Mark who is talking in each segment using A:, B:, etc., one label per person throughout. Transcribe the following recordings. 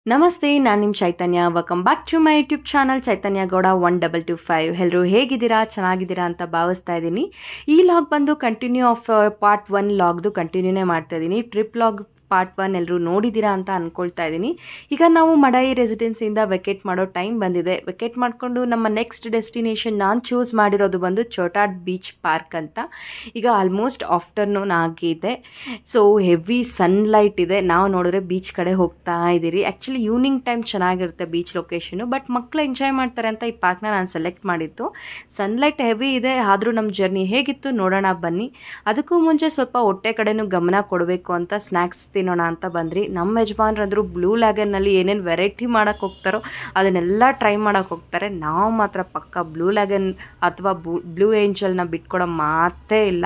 A: ನಮಸ್ತೆ, ನಾನು ನಿಮ್ಮ Chaitanya. Welcome back to my YouTube channel Chaitanya Gowda 1225. ಎಲ್ಲರೂ ಹೇಗಿದ್ದೀರಾ? ಚೆನ್ನಾಗಿದ್ದೀರಾ ಅಂತ ಭಾವಿಸ್ತಾ ಇದ್ದೀನಿ. ಈ ಲಾಗ್ ಬಂದು ಕಂಟಿನ್ಯೂ ಆಫ್ ಪಾರ್ಟ್ 1 ಲಾಗ್ದು ಕಂಟಿನ್ಯೂನೇ ಮಾಡ್ತಾ ಇದ್ದೀನಿ. ಟ್ರಿಪ್ ಲಾಗ್ ಪಾರ್ಟ್ 1 ಎಲ್ಲರೂ ನೋಡಿದ್ದೀರಾ ಅಂತ ಅಂದ್ಕೊಳ್ತಾ ಇದ್ದೀನಿ. ಈಗ ನಾವು ಮಡಾಯಿ ರೆಸಿಡೆನ್ಸಿಯಿಂದ ವೆಕೇಟ್ ಮಾಡೋ ಟೈಮ್ ಬಂದಿದೆ. ವೆಕೇಟ್ ಮಾಡಿಕೊಂಡು ನಮ್ಮ ನೆಕ್ಸ್ಟ್ ಡೆಸ್ಟಿನೇಷನ್ ನಾನು ಚೂಸ್ ಮಾಡಿರೋದು ಬಂದು ಚೋಟಾಡ್ ಬೀಚ್ ಪಾರ್ಕ್ ಅಂತ. ಈಗ ಆಲ್ಮೋಸ್ಟ್ ಆಫ್ಟರ್ನೂನ್ ಆಗಿದೆ. ಸೊ ಹೆವಿ ಸನ್ಲೈಟ್ ಇದೆ. ನಾವು ನೋಡಿದ್ರೆ ಬೀಚ್ ಕಡೆ ಹೋಗ್ತಾ ಇದ್ದೀರಿ. ಆ್ಯಕ್ಚುಲಿ ಈವ್ನಿಂಗ್ ಟೈಮ್ ಚೆನ್ನಾಗಿರುತ್ತೆ ಬೀಚ್ ಲೊಕೇಶನು, ಬಟ್ ಮಕ್ಕಳು ಎಂಜಾಯ್ ಮಾಡ್ತಾರೆ ಅಂತ ಈ ಪಾರ್ಕ್ನ ನಾನು ಸೆಲೆಕ್ಟ್ ಮಾಡಿದ್ದು. ಸನ್ಲೈಟ್ ಹೆವಿ ಇದೆ, ಆದರೂ ನಮ್ಮ ಜರ್ನಿ ಹೇಗಿತ್ತು ನೋಡೋಣ ಬನ್ನಿ. ಅದಕ್ಕೂ ಮುಂಚೆ ಸ್ವಲ್ಪ ಹೊಟ್ಟೆ ಕಡೆನೂ ಗಮನ ಕೊಡಬೇಕು ಅಂತ ಸ್ನ್ಯಾಕ್ಸ್ ತಿನ್ನೋಣ ಅಂತ ಬಂದ್ರಿ. ನಮ್ಮ ಯಜಮಾನ್ರಂದ್ರು ಬ್ಲೂ ಲ್ಯಾಗನ್ನಲ್ಲಿ ಏನೇನು ವೆರೈಟಿ ಮಾಡೋಕ್ಕೆ ಹೋಗ್ತಾರೋ ಅದನ್ನೆಲ್ಲ ಟ್ರೈ ಮಾಡೋಕ್ಕೆ ಹೋಗ್ತಾರೆ. ನಾವು ಮಾತ್ರ ಪಕ್ಕ ಬ್ಲೂ ಲ್ಯಾಗನ್ ಅಥವಾ ಬ್ಲೂ ಏಂಜಲ್ನ ಬಿಟ್ಕೊಡೋ ಮಾತೇ ಇಲ್ಲ.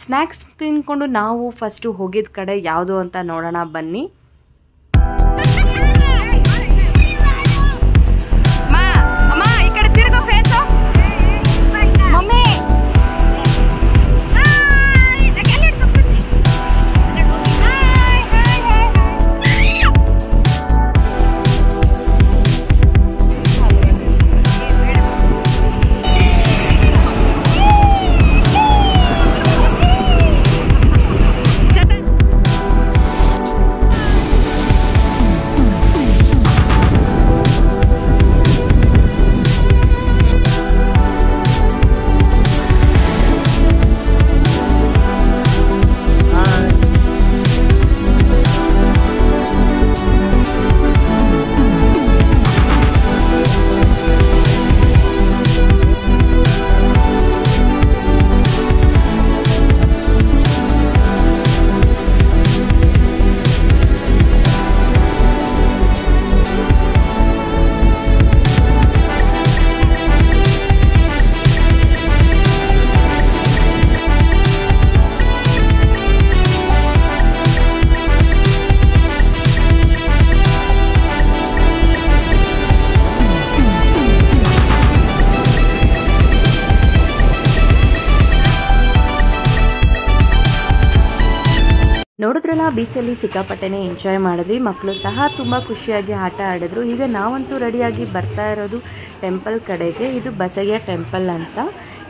A: ಸ್ನ್ಯಾಕ್ಸ್ ತಿನ್ಕೊಂಡು ನಾವು ಫಸ್ಟು ಹೋಗಿದ್ದ ಕಡೆ ಯಾವುದು ಅಂತ ನೋಡೋಣ ಬನ್ನಿ. ನೋಡಿದ್ರಲ್ಲ, ಬೀಚಲ್ಲಿ ಸಿಕ್ಕಾಪಟ್ಟೆನೇ ಎಂಜಾಯ್ ಮಾಡಿದ್ವಿ. ಮಕ್ಕಳು ಸಹ ತುಂಬ ಖುಷಿಯಾಗಿ ಆಟ ಆಡಿದ್ರು. ಈಗ ನಾವಂತೂ ರೆಡಿಯಾಗಿ ಬರ್ತಾ ಇರೋದು ಟೆಂಪಲ್ ಕಡೆಗೆ. ಇದು ಬಸಯ್ಯ ಟೆಂಪಲ್ ಅಂತ.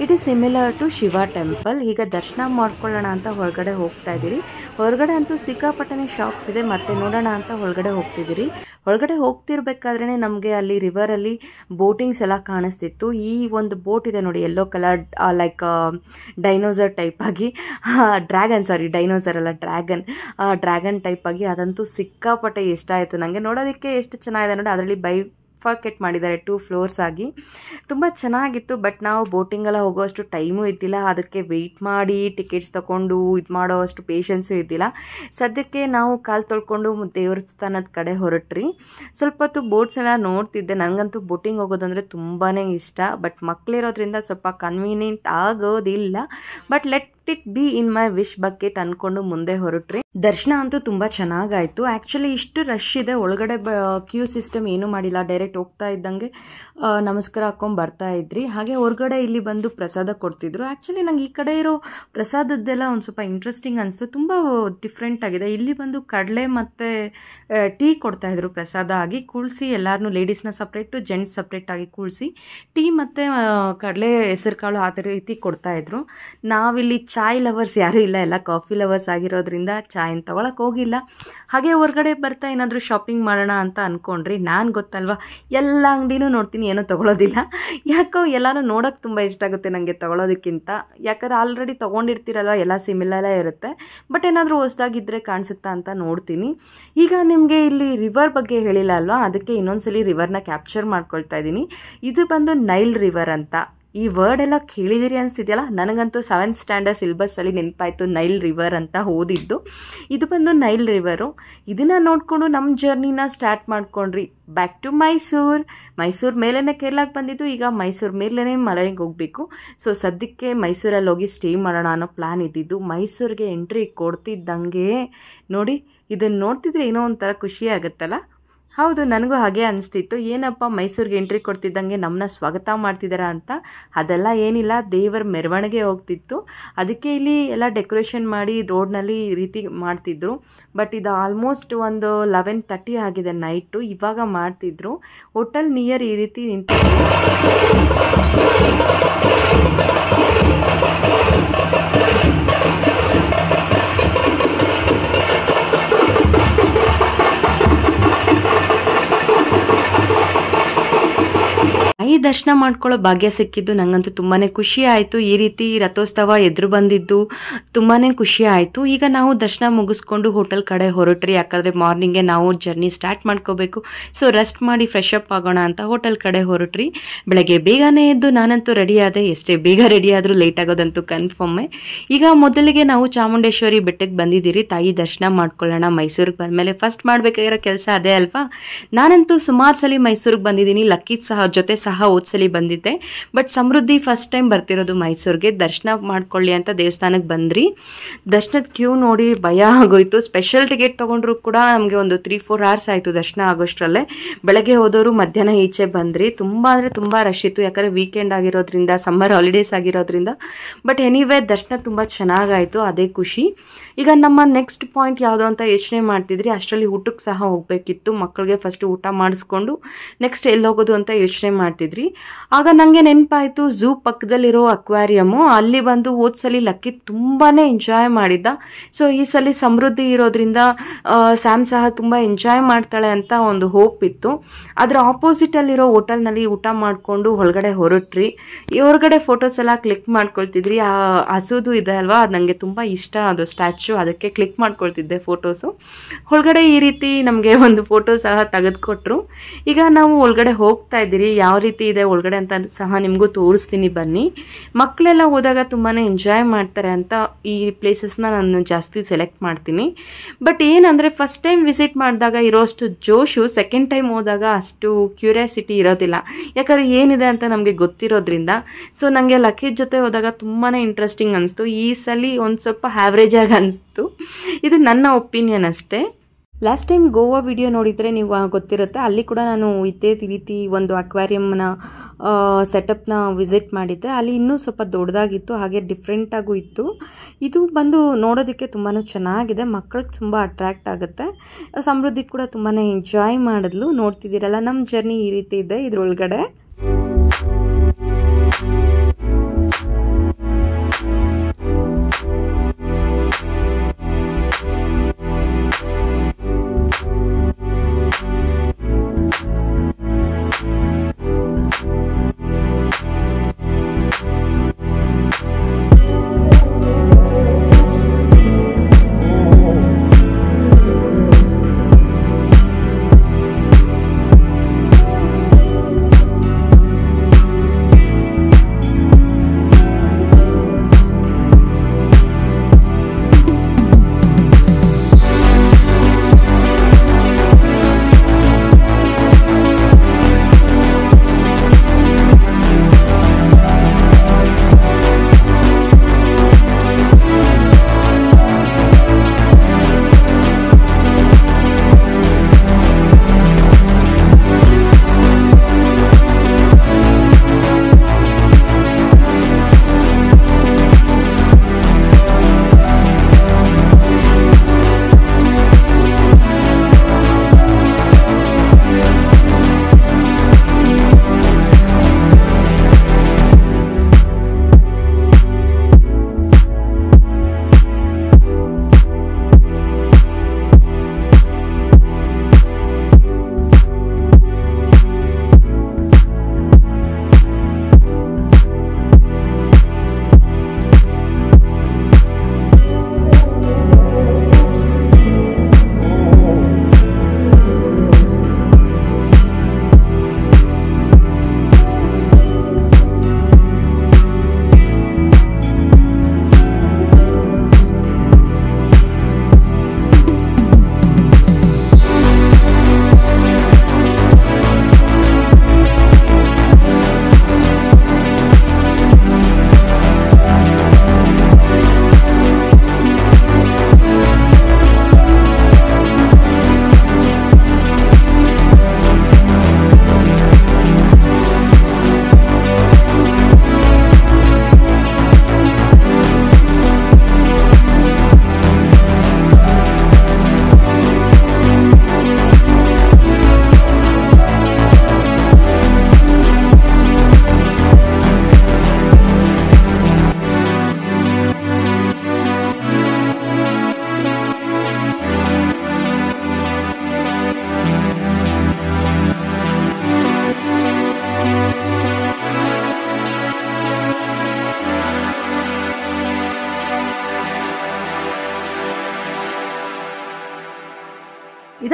A: It is similar to Shiva temple. ಈಗ ದರ್ಶನ ಮಾಡ್ಕೊಳ್ಳೋಣ ಅಂತ ಹೊರಗಡೆ ಹೋಗ್ತಾ ಇದ್ದೀರಿ. ಹೊರಗಡೆ ಅಂತೂ ಸಿಕ್ಕಾಪಟ್ಟೆನೇ ಶಾಪ್ಸ್ ಇದೆ. ಮತ್ತೆ ನೋಡೋಣ ಅಂತ ಹೊರಗಡೆ ಹೋಗ್ತಿದ್ದೀರಿ. ಹೊರಗಡೆ ಹೋಗ್ತಿರ್ಬೇಕಾದ್ರೇ ನಮಗೆ ಅಲ್ಲಿ ರಿವರಲ್ಲಿ ಬೋಟಿಂಗ್ಸ್ ಎಲ್ಲ ಕಾಣಿಸ್ತಿತ್ತು. ಈ ಒಂದು ಬೋಟ್ ಇದೆ ನೋಡಿ, yellow colour, like dinosaur type ಆಗಿ, ಡೈನೋಸರ್ ಅಲ್ಲ, ಡ್ರ್ಯಾಗನ್ ಟೈಪ್ ಆಗಿ. ಅದಂತೂ ಸಿಕ್ಕಾಪಟ್ಟೆ ಇಷ್ಟ ಆಯಿತು ನನಗೆ. ನೋಡೋದಕ್ಕೆ ಎಷ್ಟು ಚೆನ್ನಾಗಿದೆ ನೋಡಿ. ಅದರಲ್ಲಿ ಬೈಫರ್ಕೇಟ್ ಮಾಡಿದ್ದಾರೆ 2 ಫ್ಲೋರ್ಸ್ ಆಗಿ. ತುಂಬ ಚೆನ್ನಾಗಿತ್ತು. ಬಟ್ ನಾವು ಬೋಟಿಂಗೆಲ್ಲ ಹೋಗೋಷ್ಟು ಟೈಮು ಇದ್ದಿಲ್ಲ. ಅದಕ್ಕೆ ವೆಯ್ಟ್ ಮಾಡಿ ಟಿಕೆಟ್ಸ್ ತೊಗೊಂಡು ಇದು ಮಾಡೋ ಅಷ್ಟು ಪೇಷನ್ಸು ಇದ್ದಿಲ್ಲ. ಸದ್ಯಕ್ಕೆ ನಾವು ಕಾಲು ತೊಳ್ಕೊಂಡು ದೇವಸ್ಥಾನದ ಕಡೆ ಹೊರಟ್ರಿ. ಸ್ವಲ್ಪ ಹೊತ್ತು ಬೋಟ್ಸ್ ಎಲ್ಲ ನೋಡ್ತಿದ್ದೆ. ನನಗಂತೂ ಬೋಟಿಂಗ್ ಹೋಗೋದಂದರೆ ತುಂಬಾ ಇಷ್ಟ. ಬಟ್ ಮಕ್ಕಳಿರೋದ್ರಿಂದ ಸ್ವಲ್ಪ ಕನ್ವೀನಿಯಂಟ್ ಆಗೋದಿಲ್ಲ. But let it be in my wish bucket ಅಂದ್ಕೊಂಡು ಮುಂದೆ ಹೊರಟ್ರಿ. ದರ್ಶನ ಅಂತೂ ತುಂಬ ಚೆನ್ನಾಗಾಯಿತು. ಆ್ಯಕ್ಚುಲಿ ಇಷ್ಟು ರಶ್ ಇದೆ. ಒಳಗಡೆ ಕ್ಯೂ ಸಿಸ್ಟಮ್ ಏನೂ ಮಾಡಿಲ್ಲ. ಡೈರೆಕ್ಟ್ ಹೋಗ್ತಾ ಇದ್ದಂಗೆ ನಮಸ್ಕಾರ ಹಾಕ್ಕೊಂಡು ಬರ್ತಾ ಇದ್ರಿ. ಹಾಗೆ ಹೊರಗಡೆ ಇಲ್ಲಿ ಬಂದು ಪ್ರಸಾದ ಕೊಡ್ತಿದ್ರು. ಆ್ಯಕ್ಚುಲಿ ನಂಗೆ ಈ ಕಡೆ ಇರೋ ಪ್ರಸಾದದ್ದೆಲ್ಲ ಒಂದು ಸ್ವಲ್ಪ ಇಂಟ್ರೆಸ್ಟಿಂಗ್ ಅನಿಸ್ತು. ತುಂಬ ಡಿಫ್ರೆಂಟ್ ಆಗಿದೆ. ಇಲ್ಲಿ ಬಂದು ಕಡಲೆ ಮತ್ತು ಟೀ ಕೊಡ್ತಾಯಿದ್ರು ಪ್ರಸಾದ ಆಗಿ. ಕೂಳಿಸಿ ಎಲ್ಲರನ್ನೂ, ಲೇಡೀಸ್ನ ಸಪ್ರೇಟು, ಜೆಂಟ್ಸ್ ಸಪ್ರೇಟಾಗಿ ಕೂಳಿಸಿ ಟೀ ಮತ್ತು ಕಡಲೆ ಹೆಸರು ಕಾಳು ಆ ರೀತಿ ಕೊಡ್ತಾಯಿದ್ರು. ನಾವಿಲ್ಲಿ ಚಾಯ್ ಲವರ್ಸ್ ಯಾರೂ ಇಲ್ಲ, ಎಲ್ಲ ಕಾಫಿ ಲವರ್ಸ್ ಆಗಿರೋದ್ರಿಂದ ಚಾಯ್ನ ತೊಗೊಳಕ್ಕೆ ಹೋಗಿಲ್ಲ. ಹಾಗೆ ಹೊರಗಡೆ ಬರ್ತಾ ಏನಾದರೂ ಶಾಪಿಂಗ್ ಮಾಡೋಣ ಅಂತ ಅಂದ್ಕೊಂಡ್ರಿ. ನಾನು ಗೊತ್ತಲ್ವ, ಎಲ್ಲ ಅಂಗಡಿನೂ ನೋಡ್ತೀನಿ, ಏನೂ ತೊಗೊಳೋದಿಲ್ಲ. ಯಾಕೋ ಎಲ್ಲನೂ ನೋಡೋಕ್ಕೆ ತುಂಬ ಇಷ್ಟ ಆಗುತ್ತೆ ನನಗೆ ತೊಗೊಳೋದಕ್ಕಿಂತ. ಯಾಕಂದ್ರೆ ಆಲ್ರೆಡಿ ತೊಗೊಂಡಿರ್ತೀರಲ್ವ, ಎಲ್ಲ ಸಿಮಿಲರೇ ಇರುತ್ತೆ. ಬಟ್ ಏನಾದರೂ ಹೊಸದಾಗಿದ್ದರೆ ಕಾಣಿಸುತ್ತಾ ಅಂತ ನೋಡ್ತೀನಿ. ಈಗ ನಿಮಗೆ ಇಲ್ಲಿ ರಿವರ್ ಬಗ್ಗೆ ಹೇಳಿಲ್ಲ ಅಲ್ವಾ, ಅದಕ್ಕೆ ಇನ್ನೊಂದ್ಸಲಿ ರಿವರ್ನ ಕ್ಯಾಪ್ಚರ್ ಮಾಡ್ಕೊಳ್ತಾ ಇದ್ದೀನಿ. ಇದು ಬಂದು ನೈಲ್ ರಿವರ್ ಅಂತ. ಈ ವರ್ಡ್ ಎಲ್ಲ ಕೇಳಿದಿರಿ ಅನಿಸ್ತಿದೆಯಲ್ಲ. ನನಗಂತೂ 7th ಸ್ಟ್ಯಾಂಡರ್ಡ್ ಸಿಲೆಬಸ್ಸಲ್ಲಿ ನೆನಪಾಯಿತು ನೈಲ್ ರಿವರ್ ಅಂತ ಓದಿದ್ದು. ಇದು ಬಂದು ನೈಲ್ ರಿವರು. ಇದನ್ನು ನೋಡಿಕೊಂಡು ನಮ್ಮ ಜರ್ನಿನ ಸ್ಟಾರ್ಟ್ ಮಾಡ್ಕೊಂಡ್ರಿ. ಬ್ಯಾಕ್ ಟು ಮೈಸೂರು ಮೇಲೇ ಕೇರಳಕ್ಕೆ ಬಂದಿದ್ದು. ಈಗ ಮೈಸೂರು ಮೇಲೇ ಮನೆಗೆ ಹೋಗಬೇಕು. ಸೊ ಸದ್ಯಕ್ಕೆ ಮೈಸೂರಲ್ಲಿ ಹೋಗಿ ಸ್ಟೇ ಮಾಡೋಣ ಅನ್ನೋ ಪ್ಲ್ಯಾನ್ ಇದ್ದಿದ್ದು. ಮೈಸೂರಿಗೆ ಎಂಟ್ರಿ ಕೊಡ್ತಿದ್ದಂಗೆ ನೋಡಿ, ಇದನ್ನು ನೋಡ್ತಿದ್ರೆ ಏನೋ ಒಂಥರ ಖುಷಿ ಆಗುತ್ತಲ್ಲ. ಹೌದು, ನನಗೂ ಹಾಗೆ ಅನಿಸ್ತಿತ್ತು. ಏನಪ್ಪ ಮೈಸೂರಿಗೆ ಎಂಟ್ರಿ ಕೊಡ್ತಿದ್ದಂಗೆ ನಮ್ಮನ್ನ ಸ್ವಾಗತ ಮಾಡ್ತಿದ್ದಾರಾ ಅಂತ. ಅದೆಲ್ಲ ಏನಿಲ್ಲ, ದೇವರ ಮೆರವಣಿಗೆ ಹೋಗ್ತಿತ್ತು. ಅದಕ್ಕೆ ಇಲ್ಲಿ ಎಲ್ಲ ಡೆಕೋರೇಷನ್ ಮಾಡಿ ರೋಡ್ನಲ್ಲಿ ಈ ರೀತಿ ಮಾಡ್ತಿದ್ರು. ಬಟ್ ಇದು ಆಲ್ಮೋಸ್ಟ್ ಒಂದು 11:30 ಆಗಿದೆ ನೈಟು, ಇವಾಗ ಮಾಡ್ತಿದ್ರು. ಹೋಟೆಲ್ ನಿಯರ್ ಈ ರೀತಿ ನಿಂತಿದ್ರು. ತಾಯಿ ದರ್ಶನ ಮಾಡ್ಕೊಳ್ಳೋ ಭಾಗ್ಯ ಸಿಕ್ಕಿದ್ದು ನಂಗಂತೂ ತುಂಬಾ ಖುಷಿ ಆಯಿತು. ಈ ರೀತಿ ರಥೋತ್ಸವ ಎದುರು ಬಂದಿದ್ದು ತುಂಬಾ ಖುಷಿ ಆಯಿತು. ಈಗ ನಾವು ದರ್ಶನ ಮುಗಿಸ್ಕೊಂಡು ಹೋಟೆಲ್ ಕಡೆ ಹೊರಟ್ರಿ. ಯಾಕಂದರೆ ಮಾರ್ನಿಂಗೆ ನಾವು ಜರ್ನಿ ಸ್ಟಾರ್ಟ್ ಮಾಡ್ಕೋಬೇಕು. ಸೊ ರೆಸ್ಟ್ ಮಾಡಿ ಫ್ರೆಶ್ ಅಪ್ ಆಗೋಣ ಅಂತ ಹೋಟೆಲ್ ಕಡೆ ಹೊರಟ್ರಿ. ಬೆಳಗ್ಗೆ ಬೇಗನೆ ಎದ್ದು ನಾನಂತೂ ರೆಡಿ ಆದೆ. ಎಷ್ಟೇ ಬೇಗ ರೆಡಿ ಆದರೂ ಲೇಟ್ ಆಗೋದಂತೂ ಕನ್ಫರ್ಮೇ. ಈಗ ಮೊದಲಿಗೆ ನಾವು ಚಾಮುಂಡೇಶ್ವರಿ ಬೆಟ್ಟಕ್ಕೆ ಬಂದಿದ್ದೀರಿ. ತಾಯಿ ದರ್ಶನ ಮಾಡ್ಕೊಳ್ಳೋಣ. ಮೈಸೂರಿಗೆ ಬಂದಮೇಲೆ ಫಸ್ಟ್ ಮಾಡಬೇಕಾಗಿರೋ ಕೆಲಸ ಅದೇ ಅಲ್ವಾ. ನಾನಂತೂ ಸುಮಾರು ಸಲ ಮೈಸೂರಿಗೆ ಬಂದಿದ್ದೀನಿ. ಲಕ್ಕಿತ್ ಜೊತೆ ಸಹ ಹೋದ್ಸಲಿ ಬಂದಿದ್ದೆ. ಬಟ್ ಸಮೃದ್ಧಿ ಫಸ್ಟ್ ಟೈಮ್ ಬರ್ತಿರೋದು ಮೈಸೂರಿಗೆ. ದರ್ಶನ ಮಾಡ್ಕೊಳ್ಳಿ ಅಂತ ದೇವಸ್ಥಾನಕ್ಕೆ ಬಂದ್ರಿ. ದರ್ಶನದ ಕ್ಯೂ ನೋಡಿ ಭಯ ಆಗೋಯ್ತು. ಸ್ಪೆಷಲ್ ಟಿಕೆಟ್ ತೊಗೊಂಡ್ರು ಕೂಡ ನಮಗೆ ಒಂದು 3-4 ಅವರ್ಸ್ ಆಯಿತು ದರ್ಶನ ಆಗೋಷ್ಟರಲ್ಲೇ. ಬೆಳಗ್ಗೆ ಹೋದವರು ಮಧ್ಯಾಹ್ನ ಈಚೆ ಬಂದ್ರಿ. ತುಂಬ ಅಂದರೆ ತುಂಬ ರಶ್ ಇತ್ತು. ಯಾಕಂದರೆ ವೀಕೆಂಡ್ ಆಗಿರೋದ್ರಿಂದ, ಸಮ್ಮರ್ ಹಾಲಿಡೇಸ್ ಆಗಿರೋದ್ರಿಂದ. ಬಟ್ ಎನಿವೇ ದರ್ಶನ ತುಂಬ ಚೆನ್ನಾಗಾಯಿತು, ಅದೇ ಖುಷಿ. ಈಗ ನಮ್ಮ ನೆಕ್ಸ್ಟ್ ಪಾಯಿಂಟ್ ಯಾವುದು ಅಂತ ಯೋಚನೆ ಮಾಡ್ತಿದ್ರಿ. ಅಷ್ಟರಲ್ಲಿ ಊಟಕ್ಕೆ ಸಹ ಹೋಗಬೇಕಿತ್ತು. ಮಕ್ಕಳಿಗೆ ಫಸ್ಟ್ ಊಟ ಮಾಡಿಸ್ಕೊಂಡು ನೆಕ್ಸ್ಟ್ ಎಲ್ಲಿ ಹೋಗೋದು ಅಂತ ಯೋಚನೆ ಮಾಡ್ತಿದ್ರಿ. ಆಗ ನನಗೆ ನೆನಪಾಯಿತು ಝೂ ಪಕ್ಕದಲ್ಲಿರೋ ಅಕ್ವಾರಿಯಮ್ಮು. ಅಲ್ಲಿ ಬಂದು ಹೋದ್ಸಲಿ ಲಕ್ಕಿ ತುಂಬಾ ಎಂಜಾಯ್ ಮಾಡಿದ್ದ. ಸೊ ಈ ಸಲ ಸಮೃದ್ಧಿ ಇರೋದ್ರಿಂದ ಸ್ಯಾಮ್ ಸಹ ತುಂಬ ಎಂಜಾಯ್ ಮಾಡ್ತಾಳೆ ಅಂತ ಒಂದು ಹೋಪ್ ಇತ್ತು. ಅದರ ಆಪೋಸಿಟಲ್ಲಿರೋ ಹೋಟೆಲ್ನಲ್ಲಿ ಊಟ ಮಾಡಿಕೊಂಡು ಒಳಗಡೆ ಹೊರಟ್ರಿ. ಈ ಹೊರಗಡೆ ಫೋಟೋಸ್ ಎಲ್ಲ ಕ್ಲಿಕ್ ಮಾಡ್ಕೊಳ್ತಿದ್ರಿ. ಆ ಹಸುದು ಇದೆ ಅಲ್ವಾ, ಅದು ನನಗೆ ತುಂಬ ಇಷ್ಟ, ಅದು ಸ್ಟ್ಯಾಚು. ಅದಕ್ಕೆ ಕ್ಲಿಕ್ ಮಾಡ್ಕೊಳ್ತಿದ್ದೆ ಫೋಟೋಸು. ಒಳಗಡೆ ಈ ರೀತಿ ನಮಗೆ ಒಂದು ಫೋಟೋ ಸಹ ತೆಗೆದುಕೊಟ್ರು. ಈಗ ನಾವು ಒಳಗಡೆ ಹೋಗ್ತಾ ಇದ್ದೀರಿ. ಯಾವ ರೀತಿ ಇದೆ ಒಳಗಡೆ ಅಂತ ಸಹ ನಿಮಗೂ ತೋರಿಸ್ತೀನಿ ಬನ್ನಿ. ಮಕ್ಕಳೆಲ್ಲ ಹೋದಾಗ ತುಂಬಾ ಎಂಜಾಯ್ ಮಾಡ್ತಾರೆ ಅಂತ ಈ ಪ್ಲೇಸಸ್ನ ನಾನು ಜಾಸ್ತಿ ಸೆಲೆಕ್ಟ್ ಮಾಡ್ತೀನಿ. ಬಟ್ ಏನಂದರೆ ಫಸ್ಟ್ ಟೈಮ್ ವಿಸಿಟ್ ಮಾಡಿದಾಗ ಇರೋಷ್ಟು ಜೋಶು ಸೆಕೆಂಡ್ ಟೈಮ್ ಹೋದಾಗ ಅಷ್ಟು ಕ್ಯೂರಿಯಾಸಿಟಿ ಇರೋದಿಲ್ಲ. ಯಾಕಂದರೆ ಏನಿದೆ ಅಂತ ನಮಗೆ ಗೊತ್ತಿರೋದ್ರಿಂದ. ಸೊ ನನಗೆ ಲಕ್ಕೇಜ್ ಜೊತೆ ಹೋದಾಗ ತುಂಬಾ ಇಂಟ್ರೆಸ್ಟಿಂಗ್ ಅನಿಸ್ತು. ಈ ಸಲ ಒಂದು ಸ್ವಲ್ಪ ಆ್ಯಾವ್ರೇಜ್ ಆಗಿ ಅನಿಸ್ತು. ಇದು ನನ್ನ ಒಪಿನಿಯನ್ ಅಷ್ಟೇ. ಲಾಸ್ಟ್ ಟೈಮ್ ಗೋವಾ ವಿಡಿಯೋ ನೋಡಿದರೆ ನೀವು ಗೊತ್ತಿರುತ್ತೆ. ಅಲ್ಲಿ ಕೂಡ ನಾನು ಇದೇ ರೀತಿ ಒಂದು ಅಕ್ವಾರಿಯಮ್ನ ಸೆಟಪ್ನ ವಿಸಿಟ್ ಮಾಡಿದ್ದೆ. ಅಲ್ಲಿ ಇನ್ನೂ ಸ್ವಲ್ಪ ದೊಡ್ಡದಾಗಿತ್ತು, ಹಾಗೆ ಡಿಫ್ರೆಂಟಾಗೂ ಇತ್ತು. ಇದು ಬಂದು ನೋಡೋದಕ್ಕೆ ತುಂಬಾ ಚೆನ್ನಾಗಿದೆ. ಮಕ್ಕಳಿಗೆ ತುಂಬ ಅಟ್ರ್ಯಾಕ್ಟ್ ಆಗುತ್ತೆ. ಸಮೃದ್ಧಿ ಕೂಡ ತುಂಬಾ ಎಂಜಾಯ್ ಮಾಡಿದ್ಲು. ನೋಡ್ತಿದ್ದೀರಲ್ಲ, ನಮ್ಮ ಜರ್ನಿ ಈ ರೀತಿ ಇದೆ ಇದ್ರೊಳಗಡೆ.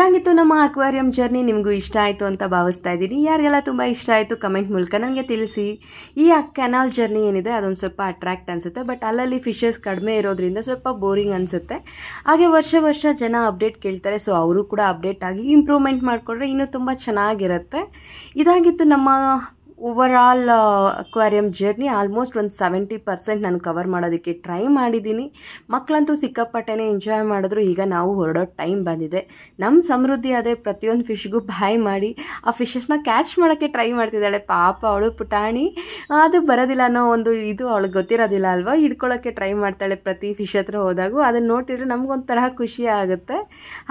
A: ಇದಾಗಿತ್ತು ನಮ್ಮ ಅಕ್ವೇರಿಯಂ ಜರ್ನಿ. ನಿಮಗೂ ಇಷ್ಟ ಆಯಿತು ಅಂತ ಭಾವಿಸ್ತಾ ಇದ್ದೀನಿ. ಯಾರಿಗೆಲ್ಲ ತುಂಬ ಇಷ್ಟ ಆಯಿತು ಕಮೆಂಟ್ ಮೂಲಕ ನನಗೆ ತಿಳಿಸಿ. ಈ ಕೆನಾಲ್ ಜರ್ನಿ ಏನಿದೆ ಅದೊಂದು ಸ್ವಲ್ಪ ಅಟ್ರಾಕ್ಟ್ ಅನಿಸುತ್ತೆ, ಬಟ್ ಅಲ್ಲಲ್ಲಿ ಫಿಶಸ್ ಕಡಿಮೆ ಇರೋದ್ರಿಂದ ಸ್ವಲ್ಪ ಬೋರಿಂಗ್ ಅನಿಸುತ್ತೆ. ಹಾಗೆ ವರ್ಷ ಜನ ಅಪ್ಡೇಟ್ ಕೇಳ್ತಾರೆ, ಸೊ ಅವರು ಕೂಡ ಅಪ್ಡೇಟ್ ಆಗಿ ಇಂಪ್ರೂವ್ಮೆಂಟ್ ಮಾಡಿಕೊಂಡ್ರೆ ಇನ್ನೂ ತುಂಬ ಚೆನ್ನಾಗಿರುತ್ತೆ. ಇದಾಗಿತ್ತು ನಮ್ಮ ಓವರಾಲ್ ಅಕ್ವೇರಿಯಂ ಜರ್ನಿ. ಆಲ್ಮೋಸ್ಟ್ ಒಂದು 70% ನಾನು ಕವರ್ ಮಾಡೋದಕ್ಕೆ ಟ್ರೈ ಮಾಡಿದ್ದೀನಿ. ಮಕ್ಕಳಂತೂ ಸಿಕ್ಕಾಪಟ್ಟೆನೇ ಎಂಜಾಯ್ ಮಾಡಿದ್ರು. ಈಗ ನಾವು ಹೊರಡೋ ಟೈಮ್ ಬಂದಿದೆ. ನಮ್ಮ ಸಮೃದ್ಧಿ ಅದೇ ಪ್ರತಿಯೊಂದು ಫಿಶ್ಗೂ ಬಾಯ್ ಮಾಡಿ ಆ ಫಿಶಸ್ನ ಕ್ಯಾಚ್ ಮಾಡೋಕ್ಕೆ ಟ್ರೈ ಮಾಡ್ತಿದ್ದಾಳೆ. ಪಾಪ ಅವಳು ಪುಟಾಣಿ, ಅದು ಬರೋದಿಲ್ಲ ಅನ್ನೋ ಒಂದು ಇದು ಅವಳಿಗೆ ಗೊತ್ತಿರೋದಿಲ್ಲ ಅಲ್ವಾ, ಹಿಡ್ಕೊಳ್ಳೋಕ್ಕೆ ಟ್ರೈ ಮಾಡ್ತಾಳೆ ಪ್ರತಿ ಫಿಶ್ ಹತ್ರ ಹೋದಾಗೂ. ಅದನ್ನು ನೋಡ್ತಿದ್ರೆ ನಮಗೊಂಥರ ಖುಷಿ ಆಗುತ್ತೆ.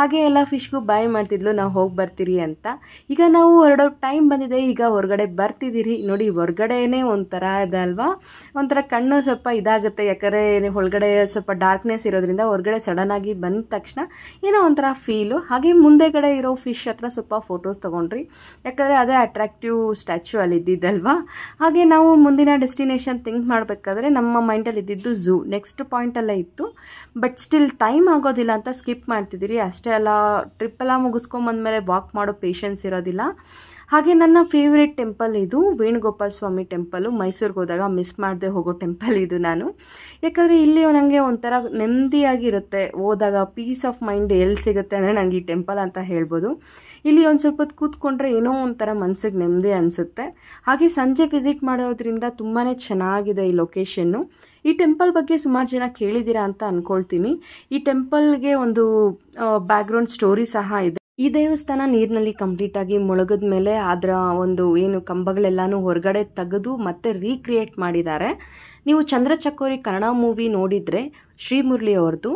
A: ಹಾಗೆ ಎಲ್ಲ ಫಿಶ್ಗೂ ಬಾಯ್ ಮಾಡ್ತಿದ್ಲು ನಾವು ಹೋಗಿ ಬರ್ತೀರಿ ಅಂತ. ಈಗ ನಾವು ಹೊರಡೋ ಟೈಮ್ ಬಂದಿದೆ. ಈಗ ಹೊರಗಡೆ ಬರ್ತಿದ್ದೀವಿ ನೋಡಿ. ಹೊರಗಡೆನೇ ಒಂಥರ ಇದೆ ಅಲ್ವಾ, ಒಂಥರ ಕಣ್ಣು ಸ್ವಲ್ಪ ಇದಾಗುತ್ತೆ. ಯಾಕಂದರೆ ಒಳಗಡೆ ಸ್ವಲ್ಪ ಡಾರ್ಕ್ನೆಸ್ ಇರೋದ್ರಿಂದ ಹೊರಗಡೆ ಸಡನ್ನಾಗಿ ಬಂದ ತಕ್ಷಣ ಏನೋ ಒಂಥರ ಫೀಲು. ಹಾಗೆ ಮುಂದೆಗಡೆ ಇರೋ ಫಿಶ್ ಹತ್ರ ಸ್ವಲ್ಪ ಫೋಟೋಸ್ ತೊಗೊಂಡ್ರಿ, ಯಾಕಂದರೆ ಅದೇ ಅಟ್ರಾಕ್ಟಿವ್ ಸ್ಟ್ಯಾಚ್ಯೂ ಅಲ್ಲಿ ಇದ್ದಿದ್ದಲ್ವಾ. ಹಾಗೆ ನಾವು ಮುಂದಿನ ಡೆಸ್ಟಿನೇಷನ್ ಥಿಂಕ್ ಮಾಡಬೇಕಾದ್ರೆ ನಮ್ಮ ಮೈಂಡಲ್ಲಿ ಇದ್ದಿದ್ದು ಝೂ ನೆಕ್ಸ್ಟ್ ಪಾಯಿಂಟಲ್ಲೇ ಇತ್ತು. ಬಟ್ ಸ್ಟಿಲ್ ಟೈಮ್ ಆಗೋದಿಲ್ಲ ಅಂತ ಸ್ಕಿಪ್ ಮಾಡ್ತಿದ್ದೀರಿ. ಅಷ್ಟೇ ಅಲ್ಲ, ಟ್ರಿಪ್ಪೆಲ್ಲ ಮುಗಿಸ್ಕೊಂಬಂದಮೇಲೆ ವಾಕ್ ಮಾಡೋ ಪೇಷನ್ಸ್ ಇರೋದಿಲ್ಲ. ಹಾಗೆ ನನ್ನ ಫೇವ್ರೆಟ್ ಟೆಂಪಲ್ ಇದು ವೇಣುಗೋಪಾಲ ಸ್ವಾಮಿ ಟೆಂಪಲು. ಮೈಸೂರಿಗೆ ಹೋದಾಗ ಮಿಸ್ ಮಾಡದೆ ಹೋಗೋ ಟೆಂಪಲ್ ಇದು ನಾನು. ಯಾಕಂದರೆ ಇಲ್ಲಿ ನನಗೆ ಒಂಥರ ನೆಮ್ಮದಿಯಾಗಿರುತ್ತೆ. ಹೋದಾಗ ಪೀಸ್ ಆಫ್ ಮೈಂಡ್ ಎಲ್ಲಿ ಸಿಗುತ್ತೆ ಅಂದರೆ ನನಗೆ ಈ ಟೆಂಪಲ್ ಅಂತ ಹೇಳ್ಬೋದು. ಇಲ್ಲಿ ಒಂದು ಸ್ವಲ್ಪ ಹೊತ್ತು ಕೂತ್ಕೊಂಡ್ರೆ ಏನೋ ಒಂಥರ ಮನಸ್ಸಿಗೆ ನೆಮ್ಮದಿ ಅನಿಸುತ್ತೆ. ಹಾಗೆ ಸಂಜೆ ವಿಸಿಟ್ ಮಾಡೋದ್ರಿಂದ ತುಂಬಾ ಚೆನ್ನಾಗಿದೆ ಈ ಲೊಕೇಶನ್ನು. ಈ ಟೆಂಪಲ್ ಬಗ್ಗೆ ಸುಮಾರು ಜನ ಕೇಳಿದ್ದೀರಾ ಅಂತ ಅಂದ್ಕೊಳ್ತೀನಿ. ಈ ಟೆಂಪಲ್ಗೆ ಒಂದು ಬ್ಯಾಕ್ಗ್ರೌಂಡ್ ಸ್ಟೋರಿ ಸಹ ಇದೆ. ಈ ದೇವಸ್ಥಾನ ನೀರಿನಲ್ಲಿ ಕಂಪ್ಲೀಟಾಗಿ ಮುಳುಗಿದ ಮೇಲೆ ಅದರ ಒಂದು ಏನು ಕಂಬಗಳೆಲ್ಲನೂ ಹೊರಗಡೆ ತೆಗೆದು ಮತ್ತೆ ರೀಕ್ರಿಯೇಟ್ ಮಾಡಿದ್ದಾರೆ. ನೀವು ಚಂದ್ರಚಕೋರಿ ಕನ್ನಡ ಮೂವಿ ನೋಡಿದರೆ ಶ್ರೀಮುರಳಿ ಅವ್ರದ್ದು,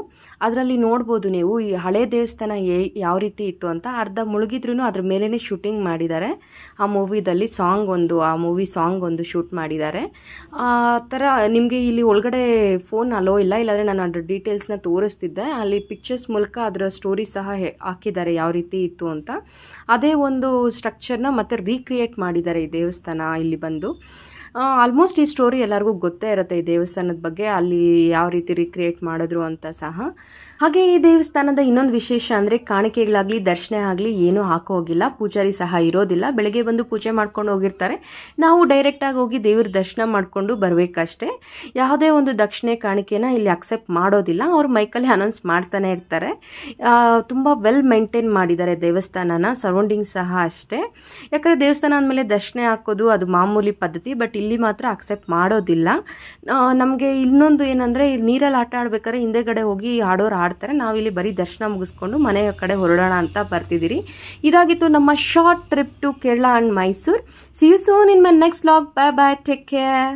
A: ಅದರಲ್ಲಿ ನೋಡ್ಬೋದು ನೀವು ಈ ಹಳೆ ದೇವಸ್ಥಾನ ಯಾವ ರೀತಿ ಇತ್ತು ಅಂತ. ಅರ್ಧ ಮುಳುಗಿದ್ರೂ ಅದ್ರ ಮೇಲೇ ಶೂಟಿಂಗ್ ಮಾಡಿದ್ದಾರೆ. ಆ ಮೂವಿದಲ್ಲಿ ಆ ಮೂವಿ ಸಾಂಗ್ ಒಂದು ಶೂಟ್ ಮಾಡಿದ್ದಾರೆ. ಆ ಥರ ನಿಮಗೆ ಇಲ್ಲಿ ಒಳಗಡೆ ಫೋನ್ ಅಲೋ ಇಲ್ಲ, ಇಲ್ಲಾಂದರೆ ನಾನು ಅದ್ರ ಡೀಟೇಲ್ಸ್ನ ತೋರಿಸ್ತಿದ್ದೆ. ಅಲ್ಲಿ ಪಿಕ್ಚರ್ಸ್ ಮೂಲಕ ಅದರ ಸ್ಟೋರಿ ಸಹ ಹಾಕಿದ್ದಾರೆ ಯಾವ ರೀತಿ ಇತ್ತು ಅಂತ. ಅದೇ ಒಂದು ಸ್ಟ್ರಕ್ಚರ್ನ ಮತ್ತೆ ರೀಕ್ರಿಯೇಟ್ ಮಾಡಿದ್ದಾರೆ ಈ ದೇವಸ್ಥಾನ ಇಲ್ಲಿ ಬಂದು. ಆಲ್ಮೋಸ್ಟ್ ಈ ಸ್ಟೋರಿ ಎಲ್ಲರಿಗೂ ಗೊತ್ತೇ ಇರುತ್ತೆ ಈ ದೇವಸ್ಥಾನದ ಬಗ್ಗೆ, ಅಲ್ಲಿ ಯಾವ ರೀತಿ ರೀಕ್ರಿಯೇಟ್ ಮಾಡಿದ್ರು ಅಂತ ಸಹ. ಹಾಗೆ ಈ ದೇವಸ್ಥಾನದ ಇನ್ನೊಂದು ವಿಶೇಷ ಅಂದರೆ ಕಾಣಿಕೆಗಳಾಗಲಿ ದರ್ಶನ ಆಗಲಿ ಏನೂ ಹಾಕೋ ಹೋಗಿಲ್ಲ, ಪೂಜಾರಿ ಸಹ ಇರೋದಿಲ್ಲ. ಬೆಳಗ್ಗೆ ಬಂದು ಪೂಜೆ ಮಾಡ್ಕೊಂಡು ಹೋಗಿರ್ತಾರೆ. ನಾವು ಡೈರೆಕ್ಟಾಗಿ ಹೋಗಿ ದೇವ್ರ ದರ್ಶನ ಮಾಡಿಕೊಂಡು ಬರಬೇಕಷ್ಟೇ. ಯಾವುದೇ ಒಂದು ದಕ್ಷಿಣೆ ಕಾಣಿಕೆನ ಇಲ್ಲಿ ಅಕ್ಸೆಪ್ಟ್ ಮಾಡೋದಿಲ್ಲ. ಅವ್ರು ಮೈಕಲ್ಲಿ ಅನೌನ್ಸ್ ಮಾಡ್ತಾನೆ ಇರ್ತಾರೆ. ತುಂಬ ವೆಲ್ ಮೇಂಟೈನ್ ಮಾಡಿದ್ದಾರೆ ದೇವಸ್ಥಾನನ, ಸರೌಂಡಿಂಗ್ಸ್ ಸಹ ಅಷ್ಟೇ. ಯಾಕಂದರೆ ದೇವಸ್ಥಾನ ಅಂದಮೇಲೆ ದರ್ಶನ ಹಾಕೋದು ಅದು ಮಾಮೂಲಿ ಪದ್ಧತಿ, ಬಟ್ ಇಲ್ಲಿ ಮಾತ್ರ ಅಕ್ಸೆಪ್ಟ್ ಮಾಡೋದಿಲ್ಲ. ನಮಗೆ ಇನ್ನೊಂದು ಏನಂದರೆ ನೀರಲ್ಲಿ ಆಟ ಆಡ್ಬೇಕಾದ್ರೆ ಹಿಂದೆಗಡೆ ಹೋಗಿ ಆಡೋರು ಆಡ್ತಾರೆ. ನಾವಿಲ್ಲಿ ಬರೀ ದರ್ಶನ ಮುಗಿಸ್ಕೊಂಡು ಮನೆಯ ಕಡೆ ಹೊರಡೋಣ ಅಂತ ಬರ್ತಿದ್ದೀರಿ. ಇದಾಗಿತ್ತು ನಮ್ಮ short trip to Kerala and Mysuru. See you soon in my next vlog. Bye bye, take care.